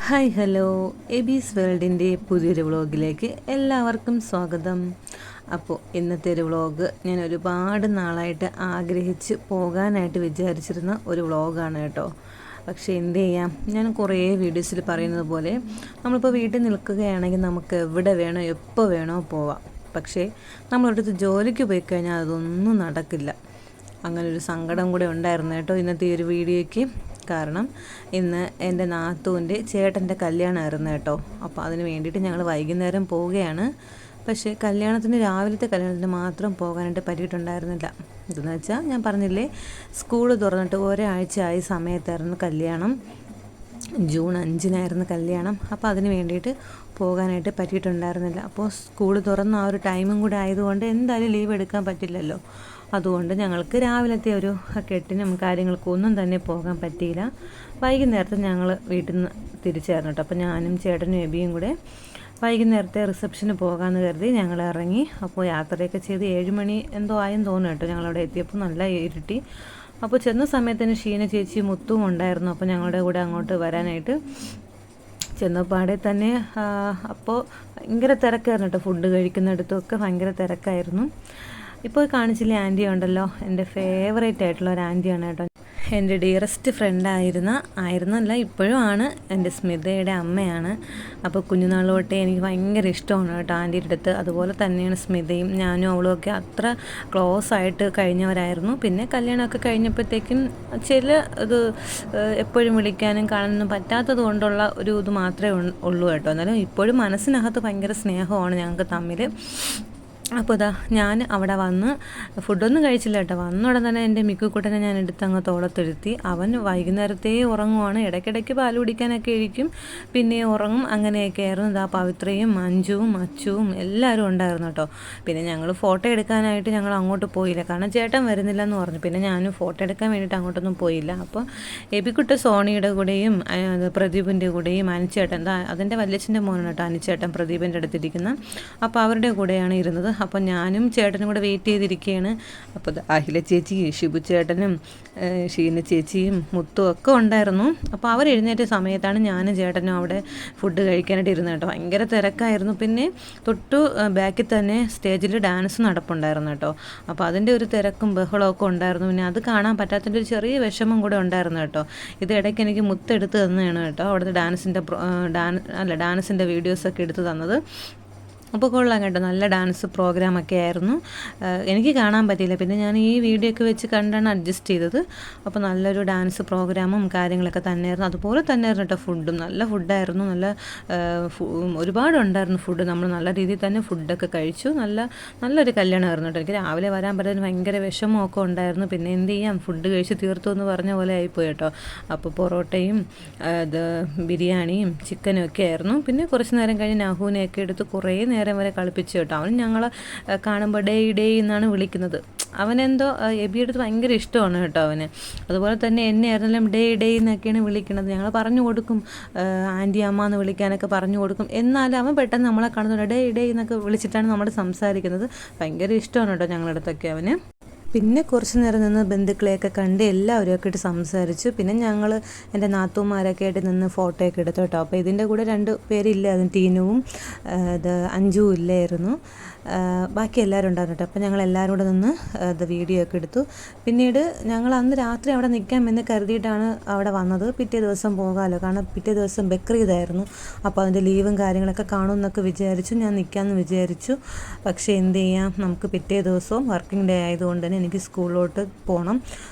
Hi hello എബീസ് വേൾഡിൻ്റെ പുതിയൊരു വ്ളോഗിലേക്ക് എല്ലാവർക്കും സ്വാഗതം. അപ്പോൾ ഇന്നത്തെ ഒരു വ്ളോഗ് ഞാൻ ഒരുപാട് നാളായിട്ട് ആഗ്രഹിച്ച് പോകാനായിട്ട് വിചാരിച്ചിരുന്ന ഒരു വ്ളോഗാണ് കേട്ടോ. പക്ഷേ എന്ത് ചെയ്യാം, ഞാൻ കുറേ വീഡിയോസിൽ പറയുന്നത് പോലെ നമ്മളിപ്പോൾ വീട്ടിൽ നിൽക്കുകയാണെങ്കിൽ നമുക്ക് എവിടെ വേണോ എപ്പോൾ വേണോ പോവാം. പക്ഷേ നമ്മളടുത്ത് ജോലിക്ക് പോയി കഴിഞ്ഞാൽ അതൊന്നും നടക്കില്ല. അങ്ങനൊരു സങ്കടം കൂടെ ഉണ്ടായിരുന്നു കേട്ടോ ഇന്നത്തെ ഈ ഒരു വീഡിയോയ്ക്ക്. കാരണം ഇന്ന് എൻ്റെ നാത്തൂൻ്റെ ചേട്ടൻ്റെ കല്യാണമായിരുന്നു കേട്ടോ. അപ്പോൾ അതിന് വേണ്ടിയിട്ട് ഞങ്ങൾ വൈകുന്നേരം പോവുകയാണ്. പക്ഷേ രാവിലത്തെ കല്യാണത്തിന് മാത്രം പോകാനായിട്ട് പറ്റിയിട്ടുണ്ടായിരുന്നില്ല. ഇതെന്ന് വെച്ചാൽ ഞാൻ പറഞ്ഞില്ലേ, സ്കൂൾ തുറന്നിട്ട് ഒരാഴ്ചയായ സമയത്തായിരുന്നു കല്യാണം. ജൂൺ 5-നായിരുന്നു കല്യാണം. അപ്പോൾ അതിന് വേണ്ടിയിട്ട് പോകാനായിട്ട് പറ്റിയിട്ടുണ്ടായിരുന്നില്ല. അപ്പോൾ സ്കൂൾ തുറന്ന ആ ഒരു ടൈമും കൂടെ ആയതുകൊണ്ട് എന്തായാലും ലീവ് എടുക്കാൻ പറ്റില്ലല്ലോ. അതുകൊണ്ട് ഞങ്ങൾക്ക് രാവിലത്തെ ഒരു കെട്ടിനും കാര്യങ്ങൾക്കും ഒന്നും തന്നെ പോകാൻ പറ്റിയില്ല. വൈകുന്നേരത്തെ ഞങ്ങൾ വീട്ടിൽ നിന്ന് തിരിച്ചായിരുന്നു കേട്ടോ. അപ്പോൾ ഞാനും ചേട്ടനും എബിയും കൂടെ വൈകുന്നേരത്തെ റിസപ്ഷന് പോകാമെന്ന് കരുതി ഞങ്ങൾ ഇറങ്ങി. അപ്പോൾ യാത്രയൊക്കെ ചെയ്ത് 7 മണി എന്തോ ആയെന്ന് തോന്നുന്നു കേട്ടോ. ഞങ്ങളവിടെ എത്തിയപ്പോൾ നല്ല ഇരുട്ടി. അപ്പോൾ ചെന്ന സമയത്തിന് ഷീന ചേച്ചി മുത്തും ഉണ്ടായിരുന്നു. അപ്പോൾ ഞങ്ങളുടെ കൂടെ അങ്ങോട്ട് വരാനായിട്ട് ചെന്നപ്പാടെ തന്നെ അപ്പോൾ ഭയങ്കര തിരക്കായിരുന്നു കേട്ടോ. ഫുഡ് കഴിക്കുന്നിടത്തൊക്കെ ഭയങ്കര തിരക്കായിരുന്നു. ഇപ്പോൾ കാണിച്ചില്ലേ ആൻറ്റി ഉണ്ടല്ലോ, എൻ്റെ ഫേവറേറ്റ് ആയിട്ടുള്ള ഒരു ആൻറ്റിയാണ് കേട്ടോ. എൻ്റെ ഡിയറസ്റ്റ് ആയിരുന്നല്ല ഇപ്പോഴും ആണ്. എൻ്റെ സ്മിതയുടെ അമ്മയാണ്. അപ്പോൾ കുഞ്ഞുനാൾ തൊട്ടേ എനിക്ക് ഭയങ്കര ഇഷ്ടമാണ് കേട്ടോ ആൻറ്റിയുടെ അടുത്ത്. അതുപോലെ തന്നെയാണ് സ്മിതയും ഞാനും അവളും ഒക്കെ അത്ര ക്ലോസ് ആയിട്ട് കഴിഞ്ഞവരായിരുന്നു. പിന്നെ കല്യാണമൊക്കെ കഴിഞ്ഞപ്പോഴത്തേക്കും ഇത് എപ്പോഴും വിളിക്കാനും കാണാനൊന്നും പറ്റാത്തത് കൊണ്ടുള്ള ഒരു ഇത് മാത്രമേ ഉള്ളൂ കേട്ടോ. എന്നാലും ഇപ്പോഴും മനസ്സിനകത്ത് ഭയങ്കര സ്നേഹമാണ് ഞങ്ങൾക്ക് തമ്മിൽ. അപ്പോൾ ഞാൻ അവിടെ വന്ന് ഫുഡൊന്നും കഴിച്ചില്ല കേട്ടോ. വന്ന ഉടൻ തന്നെ എൻ്റെ മിക്കുക്കുട്ടനെ ഞാൻ എടുത്ത് അങ്ങ് തോളത്തെഴുത്തി. അവൻ വൈകുന്നേരത്തേ ഉറങ്ങുവാണ്. ഇടയ്ക്കിടയ്ക്ക് പാൽ കുടിക്കാനൊക്കെ ഇരിക്കും, പിന്നെ ഉറങ്ങും. അങ്ങനെയൊക്കെ ആയിരുന്നു. പവിത്രയും മഞ്ജുവും അച്ചുവും എല്ലാവരും ഉണ്ടായിരുന്നു കേട്ടോ. പിന്നെ ഞങ്ങൾ ഫോട്ടോ എടുക്കാനായിട്ട് ഞങ്ങൾ അങ്ങോട്ട് പോയില്ല, കാരണം ചേട്ടൻ വരുന്നില്ല എന്ന് പറഞ്ഞു. പിന്നെ ഞാനും ഫോട്ടോ എടുക്കാൻ വേണ്ടിയിട്ട് അങ്ങോട്ടൊന്നും പോയില്ല. അപ്പോൾ എബിക്കുട്ട സോണിയുടെ കൂടെയും പ്രദീപിൻ്റെ കൂടെയും അനിച്ചേട്ടൻ, അതിൻ്റെ വല്യച്ഛൻ്റെ മോനാണ് കേട്ടോ അനിച്ചേട്ടൻ, പ്രദീപിൻ്റെ അടുത്തിരിക്കുന്ന. അപ്പോൾ അവരുടെ കൂടെയാണ് ഇരുന്നത്. അപ്പോൾ ഞാനും ചേട്ടനും കൂടെ വെയിറ്റ് ചെയ്തിരിക്കുകയാണ്. അപ്പോൾ അഖില ചേച്ചി, ഷിബു ചേട്ടനും ഷീന ചേച്ചിയും മുത്തും ഒക്കെ ഉണ്ടായിരുന്നു. അപ്പോൾ അവർ എഴുന്നേറ്റ സമയത്താണ് ഞാനും ചേട്ടനും അവിടെ ഫുഡ് കഴിക്കാനായിട്ട് ഇരുന്നത് കേട്ടോ. ഭയങ്കര തിരക്കായിരുന്നു. പിന്നെ തൊട്ടു ബാക്കിൽ തന്നെ സ്റ്റേജിൽ ഡാൻസ് നടപ്പുണ്ടായിരുന്നു കേട്ടോ. അപ്പോൾ അതിൻ്റെ ഒരു തിരക്കും ബഹളമൊക്കെ ഉണ്ടായിരുന്നു. പിന്നെ അത് കാണാൻ പറ്റാത്തതിൻ്റെ ഒരു ചെറിയ വിഷമം കൂടെ ഉണ്ടായിരുന്നു കേട്ടോ. ഇത് ഇടയ്ക്ക് എനിക്ക് മുത്തെടുത്ത് തന്നെയാണ് കേട്ടോ അവിടുത്തെ ഡാൻസിൻ്റെ വീഡിയോസൊക്കെ എടുത്ത് തന്നത്. അപ്പോൾ കൊള്ളാം കേട്ടോ, നല്ല ഡാൻസ് പ്രോഗ്രാമൊക്കെ ആയിരുന്നു. എനിക്ക് കാണാൻ പറ്റിയില്ല, പിന്നെ ഞാൻ ഈ വീഡിയോ ഒക്കെ വെച്ച് കണ്ടാണ് അഡ്ജസ്റ്റ് ചെയ്തത്. അപ്പോൾ നല്ലൊരു ഡാൻസ് പ്രോഗ്രാമും കാര്യങ്ങളൊക്കെ തന്നെയായിരുന്നു. അതുപോലെ തന്നെയായിരുന്നു കേട്ടോ ഫുഡും. നല്ല ഫുഡായിരുന്നു. ഒരുപാടുണ്ടായിരുന്നു ഫുഡ്. നമ്മൾ നല്ല രീതിയിൽ തന്നെ ഫുഡൊക്കെ കഴിച്ചു. നല്ലൊരു കല്യാണമായിരുന്നു കേട്ടോ. എനിക്ക് രാവിലെ വരാൻ പറ്റുന്നതിന് ഭയങ്കര വിഷമമൊക്കെ ഉണ്ടായിരുന്നു. പിന്നെ എന്ത് ചെയ്യാം, ഫുഡ് കഴിച്ച് തീർത്തു എന്ന് പറഞ്ഞ പോലെ ആയിപ്പോയി കേട്ടോ. അപ്പോൾ പൊറോട്ടയും ബിരിയാണിയും ചിക്കനും ഒക്കെ ആയിരുന്നു. പിന്നെ കുറച്ച് നേരം കഴിഞ്ഞ് നഹൂനെയൊക്കെ എടുത്ത് കുറേ നേരം വരെ കളിപ്പിച്ചു കേട്ടോ. അവൻ ഞങ്ങളെ കാണുമ്പോൾ ഡേ എന്നാണ് വിളിക്കുന്നത്. അവനെന്തോ എബിയെടുത്ത് ഭയങ്കര ഇഷ്ടമാണ് കേട്ടോ അവന്. അതുപോലെ തന്നെ എന്നെ ആയിരുന്നാലും ഡേ എന്നൊക്കെയാണ് വിളിക്കുന്നത്. ഞങ്ങൾ പറഞ്ഞു കൊടുക്കും, ആൻറ്റി അമ്മ എന്ന് വിളിക്കാനൊക്കെ പറഞ്ഞു കൊടുക്കും. എന്നാലും അവൻ പെട്ടെന്ന് നമ്മളെ കാണുന്നുണ്ട് ഡേ എന്നൊക്കെ വിളിച്ചിട്ടാണ് നമ്മൾ സംസാരിക്കുന്നത്. ഭയങ്കര ഇഷ്ടമാണ് കേട്ടോ ഞങ്ങളുടെ അടുത്തൊക്കെ അവന്. പിന്നെ കുറച്ച് നേരം നിന്ന് ബന്ധുക്കളെയൊക്കെ കണ്ട് എല്ലാവരുമൊക്കെ ആയിട്ട് സംസാരിച്ചു. പിന്നെ ഞങ്ങൾ എൻ്റെ നാത്തൂമാരൊക്കെ ആയിട്ട് നിന്ന് ഫോട്ടോയൊക്കെ എടുത്തു കേട്ടോ. അപ്പോൾ ഇതിൻ്റെ കൂടെ 2 പേരില്ല, അത് ടീനുവും അഞ്ജുവും ഇല്ലായിരുന്നു. ബാക്കി എല്ലാവരും ഉണ്ടായിരുന്നു കേട്ടോ. അപ്പോൾ ഞങ്ങൾ എല്ലാവരും കൂടെ നിന്ന് വീഡിയോ ഒക്കെ എടുത്തു. പിന്നീട് ഞങ്ങൾ അന്ന് രാത്രി അവിടെ നിൽക്കാമെന്ന് കരുതിയിട്ടാണ് അവിടെ വന്നത്. പിറ്റേ ദിവസം പോകാമല്ലോ, കാരണം പിറ്റേ ദിവസം ബക്രീദായിരുന്നു. അപ്പോൾ അതിൻ്റെ ലീവും കാര്യങ്ങളൊക്കെ കാണുമെന്നൊക്കെ വിചാരിച്ചു. ഞാൻ നിൽക്കാമെന്ന് വിചാരിച്ചു. പക്ഷേ എന്ത് ചെയ്യാം, നമുക്ക് പിറ്റേ ദിവസവും വർക്കിംഗ് ഡേ ആയതുകൊണ്ട് തന്നെ എനിക്ക് സ്കൂളിലോട്ട് പോകണം.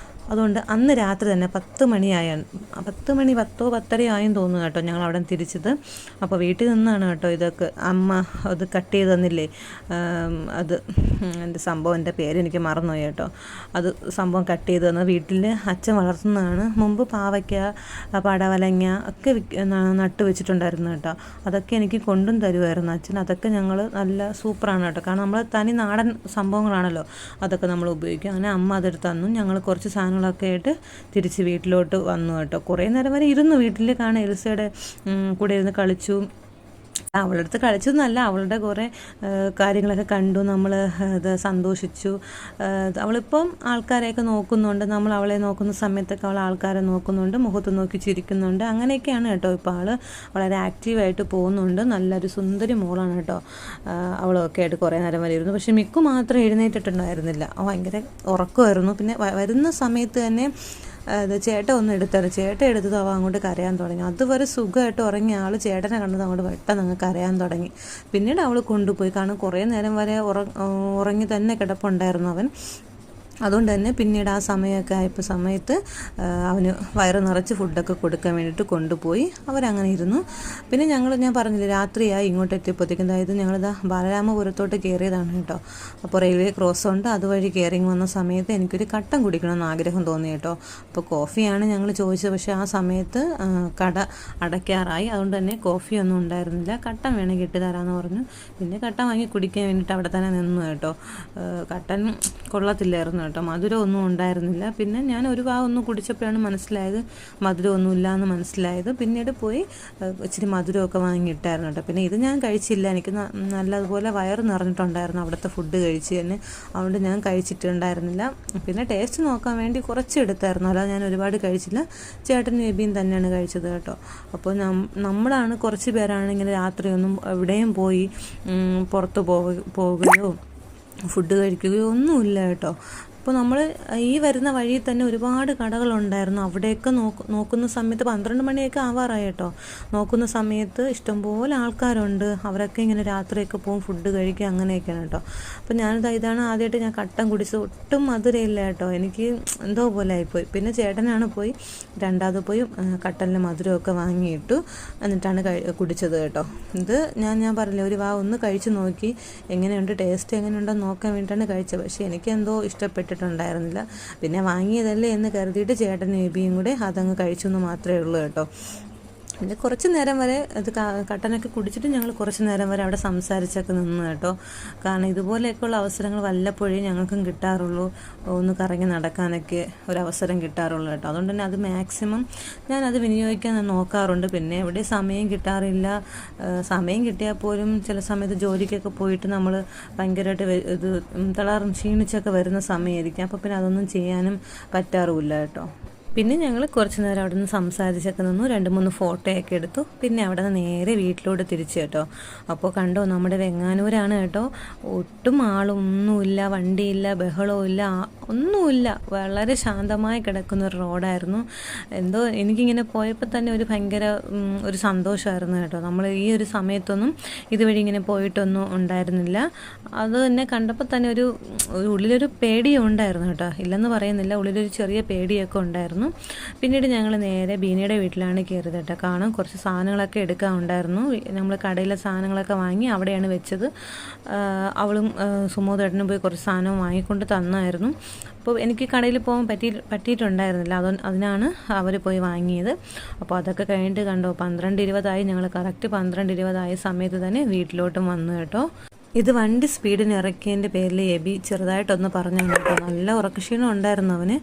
അതുകൊണ്ട് അന്ന് രാത്രി തന്നെ 10 മണിയായാണ്, 10:10 ആയെന്ന് തോന്നുന്നു കേട്ടോ ഞങ്ങൾ അവിടെ തിരിച്ചത്. അപ്പോൾ വീട്ടിൽ നിന്നാണ് കേട്ടോ ഇതൊക്കെ അമ്മ അത് കട്ട് ചെയ്ത് തന്നില്ലേ. അത് എൻ്റെ സംഭവം പേര് എനിക്ക് മറന്നുപോയി കേട്ടോ. അത് സംഭവം കട്ട് ചെയ്ത് തന്നത് വീട്ടിൽ അച്ഛൻ വളർത്തുന്നതാണ്. മുമ്പ് പാവയ്ക്ക, പടവലങ്ങ ഒക്കെ നട്ട് വെച്ചിട്ടുണ്ടായിരുന്നു കേട്ടോ. അതൊക്കെ എനിക്ക് കൊണ്ടും തരുമായിരുന്നു അച്ഛൻ. അതൊക്കെ ഞങ്ങൾ നല്ല സൂപ്പറാണ് കേട്ടോ, കാരണം നമ്മൾ തനി നാടൻ സംഭവങ്ങളാണല്ലോ അതൊക്കെ നമ്മൾ ഉപയോഗിക്കും. അങ്ങനെ അമ്മ അതെടുത്ത് തന്നു. ഞങ്ങൾ കുറച്ച് സാധനങ്ങളൊക്കെ ആയിട്ട് തിരിച്ച് വീട്ടിലോട്ട് വന്നു കേട്ടോ. കുറേ നേരം വരെ ഇരുന്നു വീട്ടിൽ. കാണാൻ എൽസയുടെ കൂടെ ഇരുന്ന് കളിച്ചു. അവളുടെ അടുത്ത് കളിച്ചൊന്നുമല്ല, അവളുടെ കുറേ കാര്യങ്ങളൊക്കെ കണ്ടു, നമ്മൾ അത് സന്തോഷിച്ചു. അവളിപ്പം ആൾക്കാരെയൊക്കെ നോക്കുന്നുണ്ട്, നമ്മൾ അവളെ നോക്കുന്ന സമയത്തൊക്കെ അവൾ ആൾക്കാരെ നോക്കുന്നുണ്ട്, മുഖത്ത് നോക്കി ചിരിക്കുന്നുണ്ട്. അങ്ങനെയൊക്കെയാണ് കേട്ടോ. ഇപ്പോൾ ആൾ വളരെ ആക്റ്റീവായിട്ട് പോകുന്നുണ്ട്. നല്ലൊരു സുന്ദരി മോളാണ് കേട്ടോ. അവളൊക്കെ ആയിട്ട് കുറേ നേരം വരെ ഇരുന്നു. പക്ഷേ മിക്കു മാത്രം എഴുന്നേറ്റിട്ടുണ്ടായിരുന്നില്ല, ഭയങ്കര ഉറക്കമായിരുന്നു. പിന്നെ വരുന്ന സമയത്ത് തന്നെ ചേട്ടൻ ഒന്ന് എടുത്താണ്, ചേട്ടൻ എടുത്തത് അവൾ അങ്ങോട്ട് കരയാൻ തുടങ്ങി. അതുവരെ സുഖമായിട്ട് ഉറങ്ങിയ ആൾ ചേട്ടനെ കണ്ടത് അങ്ങോട്ട് പെട്ടെന്ന് അങ്ങ് കരയാൻ തുടങ്ങി. പിന്നീട് അവൾ കൊണ്ടുപോയി, കാരണം കുറേ നേരം വരെ ഉറങ്ങി തന്നെ കിടപ്പുണ്ടായിരുന്നു അവൻ. അതുകൊണ്ട് തന്നെ പിന്നീട് ആ സമയമൊക്കെ ആയപ്പോൾ സമയത്ത് അവന് വയറ് നിറച്ച് ഫുഡൊക്കെ കൊടുക്കാൻ വേണ്ടിയിട്ട് കൊണ്ടുപോയി. അവരങ്ങനെ ഇരുന്നു. പിന്നെ ഞാൻ പറഞ്ഞില്ലേ, രാത്രിയായി ഇങ്ങോട്ട് എത്തിയപ്പോഴത്തേക്കും. അതായത് ഞങ്ങളിതാ ബാലരാമപുരത്തോട്ട് കയറിയതാണ് കേട്ടോ. അപ്പോൾ റെയിൽവേ ക്രോസ് ഉണ്ട്, അതുവഴി കയറിങ് വന്ന സമയത്ത് എനിക്കൊരു കട്ടൻ കുടിക്കണമെന്ന് ആഗ്രഹം തോന്നി കേട്ടോ. അപ്പോൾ കോഫിയാണ് ഞങ്ങൾ ചോദിച്ചത്. പക്ഷേ ആ സമയത്ത് കട അടയ്ക്കാറായി, അതുകൊണ്ട് തന്നെ കോഫിയൊന്നും ഉണ്ടായിരുന്നില്ല. കട്ടൻ വേണമെങ്കിൽ ഇട്ട് തരാമെന്ന് പറഞ്ഞു. പിന്നെ കട്ടൻ വാങ്ങി കുടിക്കാൻ വേണ്ടിയിട്ട് അവിടെ തന്നെ നിന്നു കേട്ടോ. കട്ടൻ കൊള്ളത്തില്ലായിരുന്നു കേട്ടോ, മധുരം ഒന്നും ഉണ്ടായിരുന്നില്ല. പിന്നെ ഞാൻ ഒരു ഒന്ന് കുടിച്ചപ്പോഴാണ് മനസ്സിലായത് മധുരമൊന്നും ഇല്ലയെന്ന് മനസ്സിലായത്. പിന്നീട് പോയി ഇച്ചിരി മധുരമൊക്കെ വാങ്ങിയിട്ടായിരുന്നു കേട്ടോ. പിന്നെ ഇത് ഞാൻ കഴിച്ചില്ല, എനിക്ക് നല്ലതുപോലെ വയറ് നിറഞ്ഞിട്ടുണ്ടായിരുന്നു അവിടുത്തെ ഫുഡ് കഴിച്ച് തന്നെ, അതുകൊണ്ട് ഞാൻ കഴിച്ചിട്ടുണ്ടായിരുന്നില്ല. പിന്നെ ടേസ്റ്റ് നോക്കാൻ വേണ്ടി കുറച്ച് എടുത്തായിരുന്നു, അല്ലാതെ ഞാൻ ഒരുപാട് കഴിച്ചില്ല. ചേട്ടനും എബിയും തന്നെയാണ് കഴിച്ചത് കേട്ടോ. അപ്പോൾ നമ്മളാണ് കുറച്ച് പേരാണ് ഇങ്ങനെ രാത്രിയൊന്നും എവിടെയും പോയി പുറത്ത് പോവുകയോ ഫുഡ് കഴിക്കുകയോ ഒന്നുമില്ല കേട്ടോ. അപ്പോൾ നമ്മൾ ഈ വരുന്ന വഴിയിൽ തന്നെ ഒരുപാട് കടകളുണ്ടായിരുന്നു. അവിടെയൊക്കെ നോക്കുന്ന സമയത്ത് 12 മണിയൊക്കെ ആവാറായി കേട്ടോ. നോക്കുന്ന സമയത്ത് ഇഷ്ടംപോലെ ആൾക്കാരുണ്ട്. അവരൊക്കെ ഇങ്ങനെ രാത്രിയൊക്കെ പോകും ഫുഡ് കഴിക്കുക, അങ്ങനെയൊക്കെയാണ് കേട്ടോ. അപ്പോൾ ഇതാണ് ആദ്യമായിട്ട് ഞാൻ കട്ടൻ കുടിച്ചത്. ഒട്ടും മധുരമില്ല കേട്ടോ, എനിക്ക് എന്തോ പോലെ ആയിപ്പോയി. പിന്നെ ചേട്ടനാണ് പോയി രണ്ടാമത് പോയി കട്ടനിൽ മധുരമൊക്കെ വാങ്ങിയിട്ടു, എന്നിട്ടാണ് കുടിച്ചത് കേട്ടോ. ഇത് ഞാൻ പറഞ്ഞില്ലേ, ഒന്ന് കഴിച്ച് നോക്കി എങ്ങനെയുണ്ട്, ടേസ്റ്റ് എങ്ങനെയുണ്ടെന്ന് നോക്കാൻ വേണ്ടിയിട്ടാണ് കഴിച്ചത്. പക്ഷേ എനിക്കെന്തോ ഇഷ്ടപ്പെട്ടിട്ടുണ്ടായിരുന്നില്ല. പിന്നെ വാങ്ങിയതല്ലേ എന്ന് കരുതിയിട്ട് ചേട്ടനും എബിയും കൂടെ അതങ്ങ് കഴിച്ചെന്ന് മാത്രമേ ഉള്ളൂ കേട്ടോ. പിന്നെ കുറച്ച് നേരം വരെ അത് കട്ടനൊക്കെ കുടിച്ചിട്ട് ഞങ്ങൾ കുറച്ച് നേരം വരെ അവിടെ സംസാരിച്ചൊക്കെ നിന്ന് കേട്ടോ. കാരണം ഇതുപോലെയൊക്കെയുള്ള അവസരങ്ങൾ വല്ലപ്പോഴേ ഞങ്ങൾക്കും കിട്ടാറുള്ളൂ, ഒന്ന് കറങ്ങി നടക്കാനൊക്കെ ഒരവസരം കിട്ടാറുള്ളൂ കേട്ടോ. അതുകൊണ്ട് തന്നെ അത് മാക്സിമം ഞാനത് വിനിയോഗിക്കാൻ നോക്കാറുണ്ട്. പിന്നെ എവിടെ സമയം കിട്ടാറില്ല. സമയം കിട്ടിയാൽ പോലും ചില സമയത്ത് ജോലിക്കൊക്കെ പോയിട്ട് നമ്മൾ ഭയങ്കരമായിട്ട് ഇത് ക്ഷീണിച്ചൊക്കെ വരുന്ന സമയമായിരിക്കും. അപ്പോൾ പിന്നെ അതൊന്നും ചെയ്യാനും പറ്റാറുമില്ല കേട്ടോ. പിന്നെ ഞങ്ങൾ കുറച്ച് നേരം അവിടെ നിന്ന് സംസാരിച്ചൊക്കെ നിന്നു, 2-3 ഫോട്ടോയൊക്കെ എടുത്തു. പിന്നെ അവിടെ നിന്ന് നേരെ വീട്ടിലോട്ട് തിരിച്ചു കേട്ടോ. അപ്പോൾ കണ്ടോ, നമ്മുടെ വെങ്ങാനൂരാണ് കേട്ടോ. ഒട്ടും ആളൊന്നുമില്ല, വണ്ടിയില്ല, ബഹളമില്ല, ഒന്നുമില്ല. വളരെ ശാന്തമായി കിടക്കുന്ന ഒരു റോഡായിരുന്നു. എന്തോ എനിക്കിങ്ങനെ പോയപ്പോൾ തന്നെ ഒരു ഭയങ്കര ഒരു സന്തോഷമായിരുന്നു കേട്ടോ. നമ്മൾ ഈ ഒരു സമയത്തൊന്നും ഇതുവഴി ഇങ്ങനെ പോയിട്ടൊന്നും ഉണ്ടായിരുന്നില്ല. അത് തന്നെ കണ്ടപ്പോൾ തന്നെ ഒരു ഉള്ളിലൊരു പേടിയും ഉണ്ടായിരുന്നു കേട്ടോ. ഇല്ലെന്ന് പറയുന്നില്ല, ഉള്ളിലൊരു ചെറിയ പേടിയൊക്കെ ഉണ്ടായിരുന്നു. പിന്നീട് ഞങ്ങൾ നേരെ ബീനയുടെ വീട്ടിലാണ് കയറിയത് കേട്ടോ. കാണാൻ കുറച്ച് സാധനങ്ങളൊക്കെ എടുക്കാനുണ്ടായിരുന്നു. നമ്മൾ കടയിലെ സാധനങ്ങളൊക്കെ വാങ്ങി അവിടെയാണ് വെച്ചത്. അവളും സുമോദേട്ടനും പോയി കുറച്ച് സാധനം വാങ്ങിക്കൊണ്ട് തന്നായിരുന്നു. അപ്പോൾ എനിക്ക് കടയിൽ പോകാൻ പറ്റിയിട്ടുണ്ടായിരുന്നില്ല, അതിനാണ് അവർ പോയി വാങ്ങിയത്. അപ്പോൾ അതൊക്കെ കഴിഞ്ഞിട്ട് കണ്ടോ 12:20 ഞങ്ങൾ കറക്റ്റ് 12:20 സമയത്ത് തന്നെ വീട്ടിലോട്ടും വന്നു കേട്ടോ. ഇത് വണ്ടി സ്പീഡിന് ഇറക്കിയതിൻ്റെ പേരിൽ എബി ചെറുതായിട്ടൊന്ന് പറഞ്ഞു കേട്ടോ. നല്ല ഉറക്കക്ഷീണം ഉണ്ടായിരുന്നു അവന്.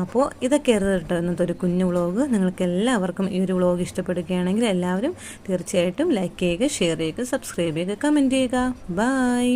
അപ്പോൾ ഇതൊക്കെയായിരുന്നു കേട്ടോ ഇന്നത്തെ ഒരു കുഞ്ഞു വ്ളോഗ്. നിങ്ങൾക്ക് എല്ലാവർക്കും ഈ ഒരു വ്ളോഗ് ഇഷ്ടപ്പെടുകയാണെങ്കിൽ എല്ലാവരും തീർച്ചയായിട്ടും ലൈക്ക് ചെയ്യുക, ഷെയർ ചെയ്യുക, സബ്സ്ക്രൈബ് ചെയ്യുക, കമൻറ്റ് ചെയ്യുക. ബൈ.